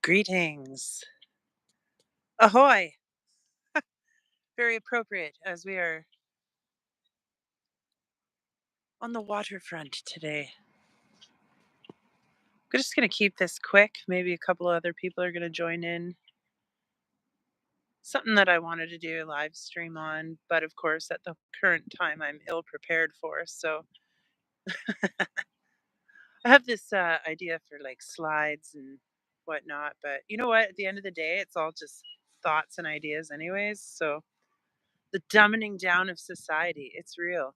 Greetings. Ahoy! Very appropriate as we are on the waterfront today. We're just going to keep this quick. Maybe a couple other people are going to join in. Something that I wanted to do a live stream on, but of course, at the current time, I'm ill prepared for. So I have this idea for like slides and whatnot. But you know what? At the end of the day, it's all just thoughts and ideas, anyways. So the dumbing down of society, it's real.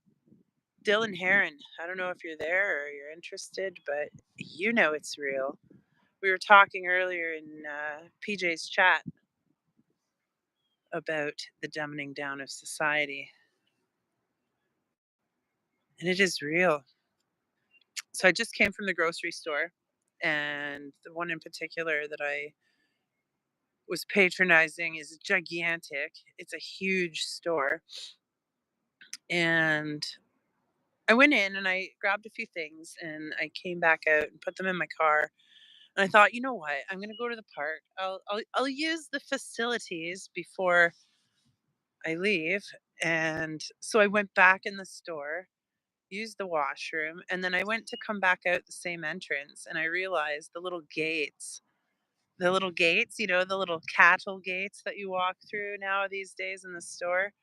Dylan Heron, I don't know if you're there or you're interested, but you know it's real. We were talking earlier in PJ's chat about the dumbing down of society, and it is real. So I just came from the grocery store, and the one in particular that I was patronizing is gigantic. It's a huge store, and I went in and I grabbed a few things, and I came back out and put them in my car. And I thought, you know what? I'm gonna go to the park. I'll use the facilities before I leave. And so I went back in the store, used the washroom, and then I went to come back out the same entrance, and I realized the little gates, the little cattle gates that you walk through now these days in the store.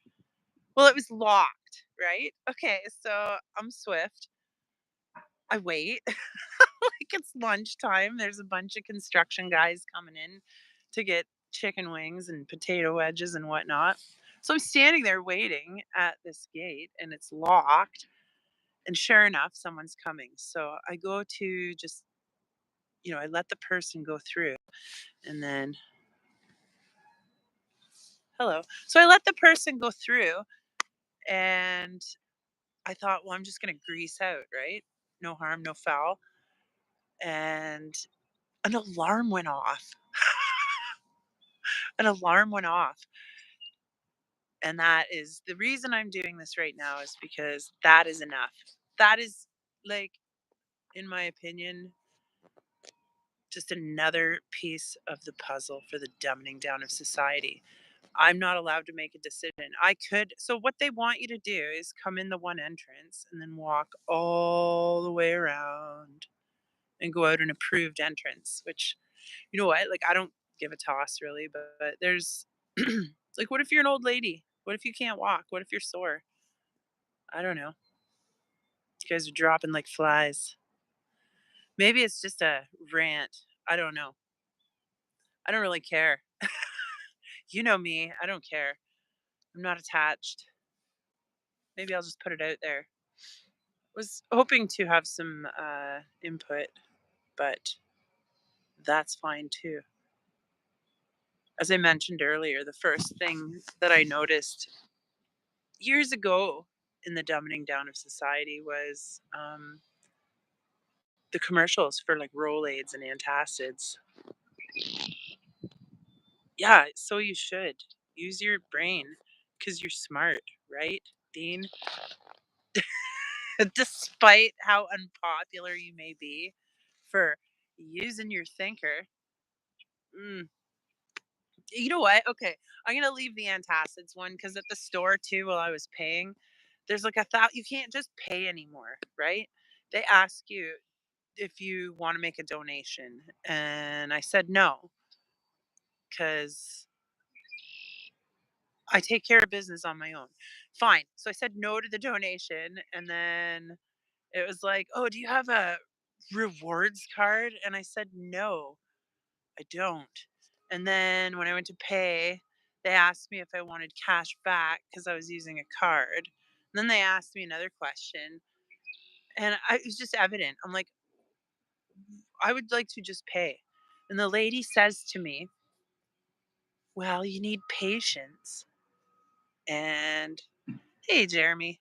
Well, it was locked, right? Okay, so I'm swift. I wait. Like it's lunchtime. There's a bunch of construction guys coming in to get chicken wings and potato wedges and whatnot. So I'm standing there waiting at this gate and it's locked. And sure enough, someone's coming. So I go to just, I let the person go through and then, hello. So I let the person go through and I thought, well, I'm just going to grease out, right? No harm, no foul. And an alarm went off. An alarm went off. And that is the reason I'm doing this right now is because that is enough. That is like, in my opinion, just another piece of the puzzle for the dumbing down of society. I'm not allowed to make a decision. I could. So, what they want you to do is come in the one entrance and then walk all the way around and go out an approved entrance, which, you know what? Like, I don't give a toss really, but there's like, what if you're an old lady? What if you can't walk? What if you're sore? I don't know. You guys are dropping like flies. Maybe it's just a rant. I don't know. I don't really care. You know me. I don't care. I'm not attached. Maybe I'll just put it out there. Was hoping to have some input, but that's fine too. As I mentioned earlier, the first thing that I noticed years ago in the dumbing down of society was the commercials for like Rolaids and antacids. Yeah, so you should use your brain because you're smart, right, Dean? Despite how unpopular you may be for using your thinker. Mm. You know what? Okay, I'm gonna leave the antacids one because at the store too, while I was paying, there's like a thought you can't just pay anymore, right? They ask you if you want to make a donation, and I said no because I take care of business on my own. Fine. So I said no to the donation. And then it was like, oh, do you have a rewards card? And I said, no, I don't. And then when I went to pay, they asked me if I wanted cash back because I was using a card. And then they asked me another question. And it was just evident. I'm like, I would like to just pay. And the lady says to me, well, you need patience. And hey, Jeremy,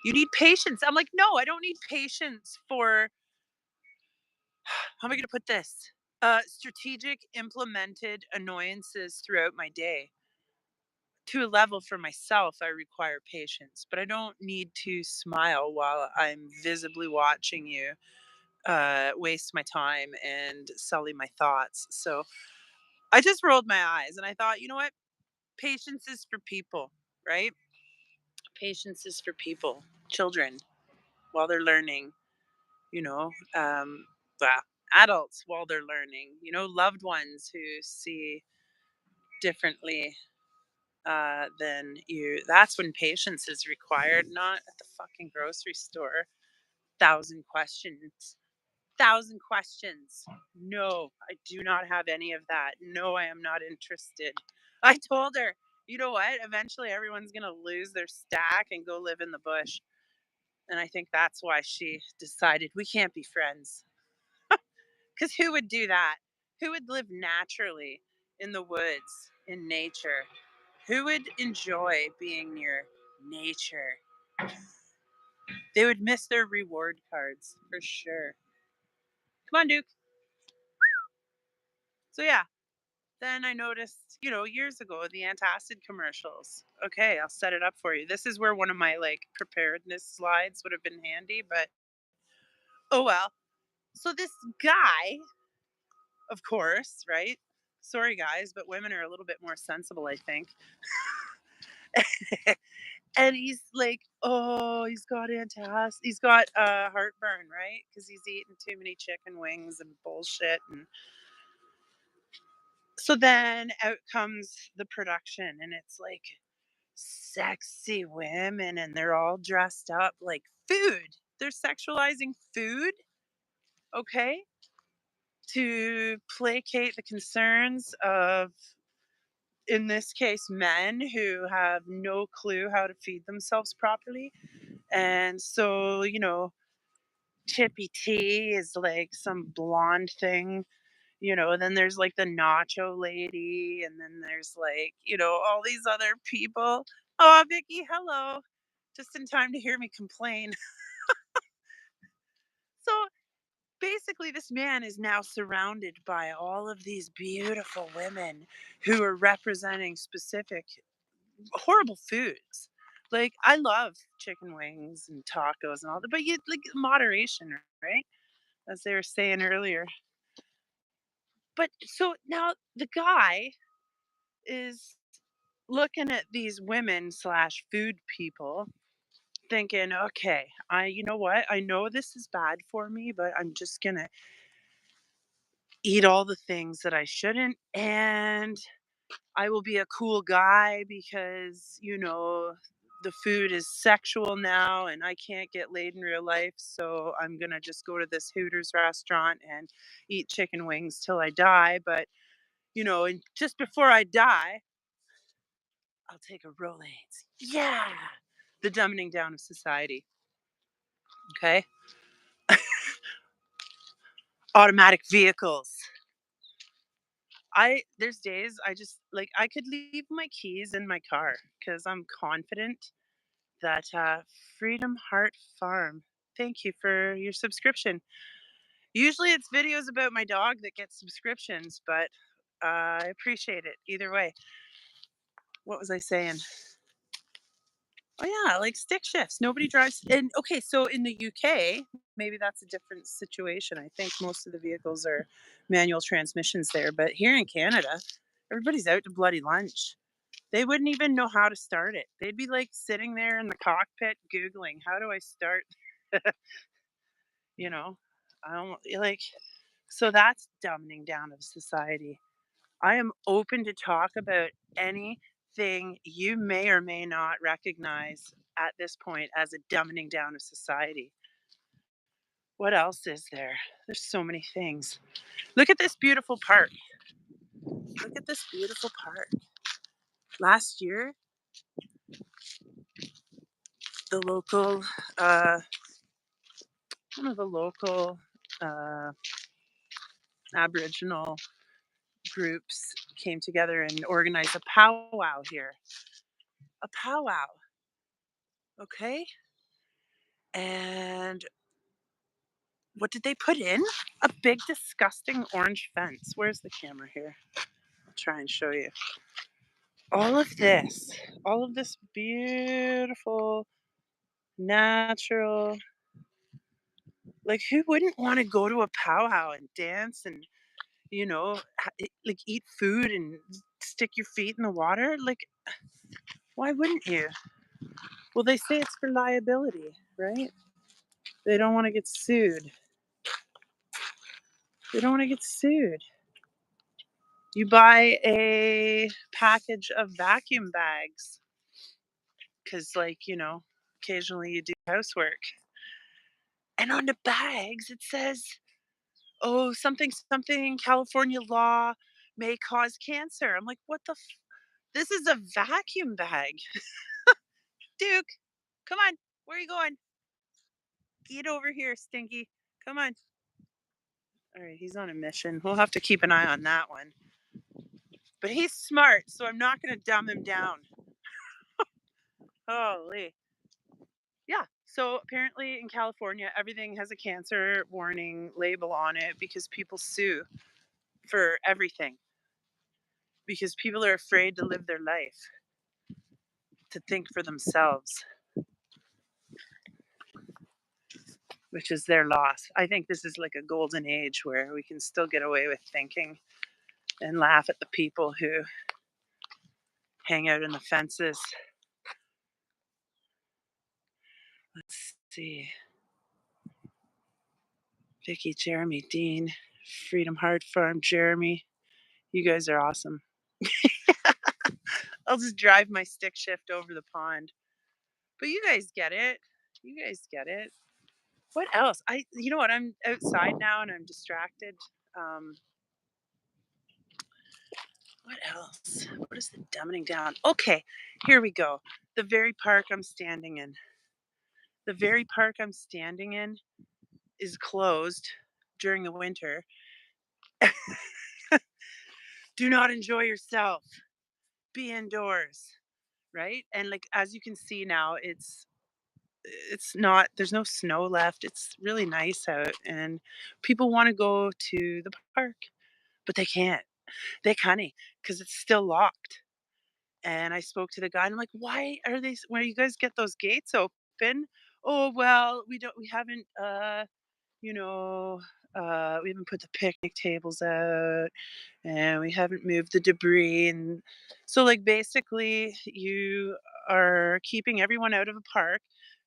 you need patience. I'm like, no, I don't need patience for, how am I going to put this? Strategic implemented annoyances throughout my day. To a level for myself, I require patience, but I don't need to smile while I'm visibly watching you waste my time and sully my thoughts. So I just rolled my eyes and I thought, you know what? Patience is for people, right? Patience is for people, children, while they're learning, you know, well, adults while they're learning, loved ones who see differently than you. That's when patience is required, not at the fucking grocery store. Thousand questions. Thousand questions. No, I do not have any of that. No, I am not interested. I told her, you know what? Eventually everyone's going to lose their stack and go live in the bush. And I think that's why she decided we can't be friends. Because who would do that? Who would live naturally in the woods, in nature? Who would enjoy being near nature? They would miss their reward cards for sure. Come on, Duke. So, yeah, then I noticed, years ago, the antacid commercials. Okay, I'll set it up for you. This is where one of my like preparedness slides would have been handy, but oh well. So, this guy, of course, right? Sorry, guys, but women are a little bit more sensible, I think. And he's like, oh, he's got he's got heartburn, right? Because he's eating too many chicken wings and bullshit. And so then out comes the production, and it's like sexy women, and they're all dressed up like food. They're sexualizing food, okay, to placate the concerns of, in this case, men who have no clue how to feed themselves properly. And so, Chippy T is like some blonde thing, then there's like the nacho lady, and then there's like, all these other people. Oh, Vicky, hello. Just in time to hear me complain. So basically, this man is now surrounded by all of these beautiful women who are representing specific horrible foods. Like, I love chicken wings and tacos and all that, but you like moderation, right? As they were saying earlier. But so now the guy is looking at these women slash food people, thinking, okay, you know what? I know this is bad for me, but I'm just gonna eat all the things that I shouldn't, and I will be a cool guy because, the food is sexual now and I can't get laid in real life. So I'm going to just go to this Hooters restaurant and eat chicken wings till I die. But, and just before I die, I'll take a Rolaids. Yeah. The dumbing down of society. Okay. Automatic vehicles. There's days I just like, I could leave my keys in my car because I'm confident that Freedom Heart Farm. Thank you for your subscription. Usually it's videos about my dog that gets subscriptions, but I appreciate it either way. What was I saying? Oh yeah, like stick shifts. Nobody drives. And okay, so in the UK, maybe that's a different situation. I think most of the vehicles are manual transmissions there, but here in Canada, everybody's out to bloody lunch. They wouldn't even know how to start it. They'd be like sitting there in the cockpit googling, how do I start? you know, I don't like, so that's dumbing down of society. I am open to talk about anything you may or may not recognize at this point as a dumbing down of society. What else is there? There's so many things. Look at this beautiful park. Look at this beautiful park. Last year, the local, one of the local uh, Aboriginal groups came together and organized a powwow here. A powwow, okay? And what did they put in? A big, disgusting orange fence. Where's the camera here? I'll try and show you. All of this beautiful, natural, Like, who wouldn't want to go to a powwow and dance and, like eat food and stick your feet in the water? Like, why wouldn't you? Well, they say it's for liability, right? They don't want to get sued. They don't want to get sued. You buy a package of vacuum bags because, like, occasionally you do housework. And on the bags, it says, oh, something, something, California law may cause cancer. I'm like, what the? This is a vacuum bag. Duke, come on. Where are you going? Get over here, Stinky. Come on. All right, he's on a mission. We'll have to keep an eye on that one. But he's smart, so I'm not going to dumb him down. Holy. Yeah. So apparently in California, everything has a cancer warning label on it because people sue for everything. Because people are afraid to live their life, to think for themselves, which is their loss. I think this is like a golden age where we can still get away with thinking and laugh at the people who hang out in the fences. Let's see. Vicky, Jeremy, Dean, Freedom Heart Farm, Jeremy. You guys are awesome. I'll just drive my stick shift over the pond. But you guys get it. You guys get it. What else? You know what? I'm outside now and I'm distracted. Um, what else? What is the dumbing down? Okay, here we go. The very park I'm standing in. The very park I'm standing in is closed during the winter. Do not enjoy yourself. Be indoors, right? And like as you can see now, it's not there's no snow left. It's really nice out and people want to go to the park, but they can't. They can't because it's still locked. And I spoke to the guy and I'm like, why you guys get those gates open? Oh well, we haven't you know, we haven't put the picnic tables out and we haven't moved the debris. And so, like, basically, you are keeping everyone out of a park,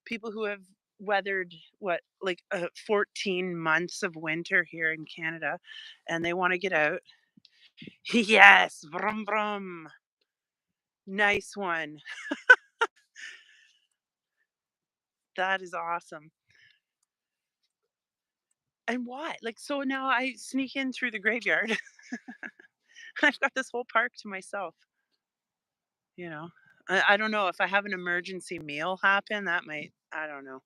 people who have weathered what, like 14 months of winter here in Canada, and they want to get out. Yes, brum brum. Nice one. That is awesome. And why? Like, so now I sneak in through the graveyard. I've got this whole park to myself. You know, I don't know if I have an emergency meal happen, that might, I don't know.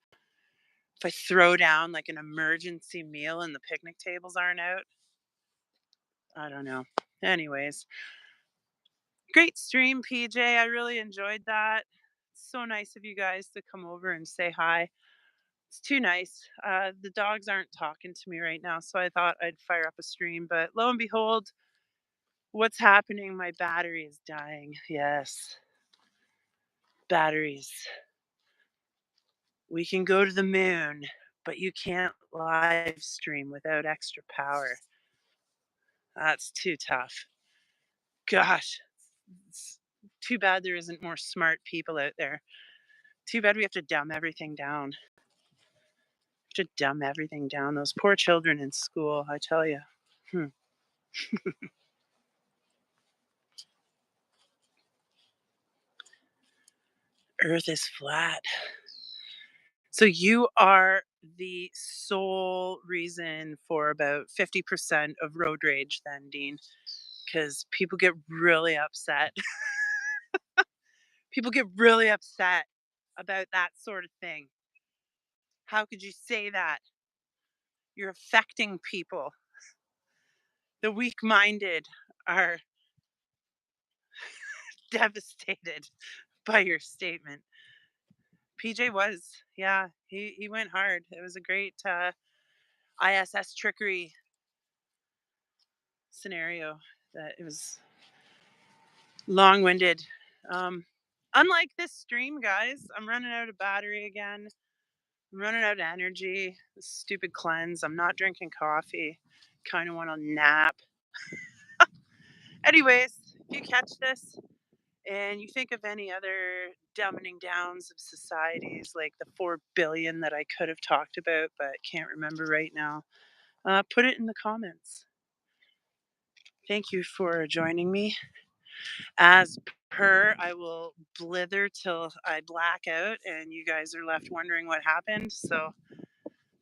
If I throw down like an emergency meal and the picnic tables aren't out, I don't know. Anyways, great stream, PJ. I really enjoyed that. So nice of you guys to come over and say hi. It's too nice. The dogs aren't talking to me right now, so I thought I'd fire up a stream. But lo and behold, what's happening? My battery is dying. Yes, batteries. We can go to the moon, but you can't live stream without extra power. That's too tough. Gosh, it's too bad there isn't more smart people out there. Too bad we have to dumb everything down. To dumb everything down. Those poor children in school, I tell you. Hmm. Earth is flat. So you are the sole reason for about 50% of road rage, then, Dean, because people get really upset. People get really upset about that sort of thing. How could you say that? You're affecting people. The weak minded are devastated by your statement. PJ was, yeah, he went hard. It was a great ISS trickery scenario. That it was long winded. Um, Unlike this stream, guys, I'm running out of battery again. I'm running out of energy. This stupid cleanse. I'm not drinking coffee. Kind of want to nap. Anyways, if you catch this and you think of any other dumbing downs of societies, like the 4 billion that I could have talked about but can't remember right now, put it in the comments. Thank you for joining me. As per, I will blither till I black out and you guys are left wondering what happened. So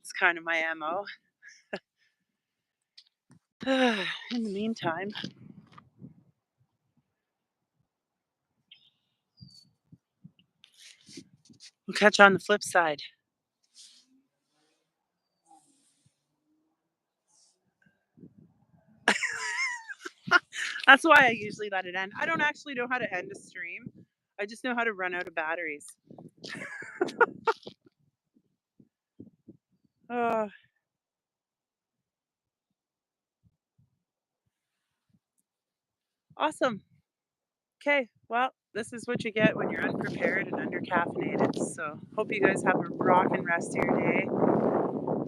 it's kind of my MO. In the meantime, we'll catch you on the flip side. That's why I usually let it end. I don't actually know how to end a stream. I just know how to run out of batteries. Oh, awesome. Okay, well, this is what you get when you're unprepared and undercaffeinated. So, hope you guys have a rockin' rest of your day.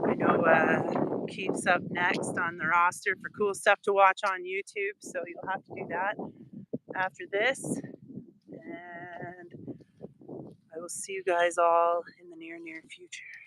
I know Keith's up next on the roster for cool stuff to watch on YouTube, so you'll have to do that after this. And I will see you guys all in the near future.